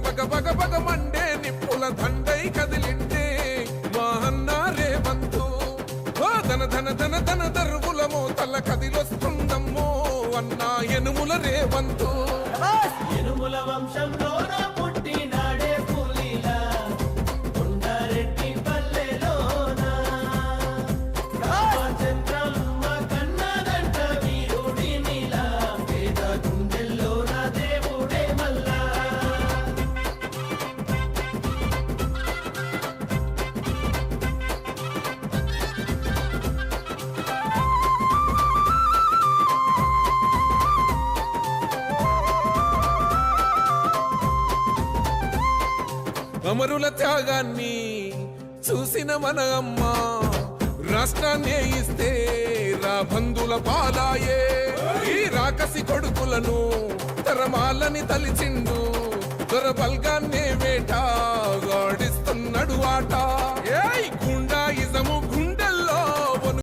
బగ బగ బగ Monday నిప్పుల దండై కదిలిండే మా అన్న రేవంతు. ధన ధన ధన ధన దరువుల మోతల కదిలొస్తుందమ్మో అన్నా యనుమల రేవంతు. యనుమల వంశంలో పుట్టినాడే పులిలా కొండారెడ్డి పల్లెలోన రామచంద్రమ్మ కన్నదంట వీరుడినిలా పేద గుండెల్లోన దేవుడే మల్లా. అమరుల త్యాగాన్ని చూసిన మన అమ్మ రాష్ట్రాన్నే ఇస్తే రా బంధుల పాలాయే. ఈ రాకసి కొడుకులను తరమాలని తలిచిండు దొర బల్గాన్నే వేట గాడిస్తున్నాడు ఆట. గుండె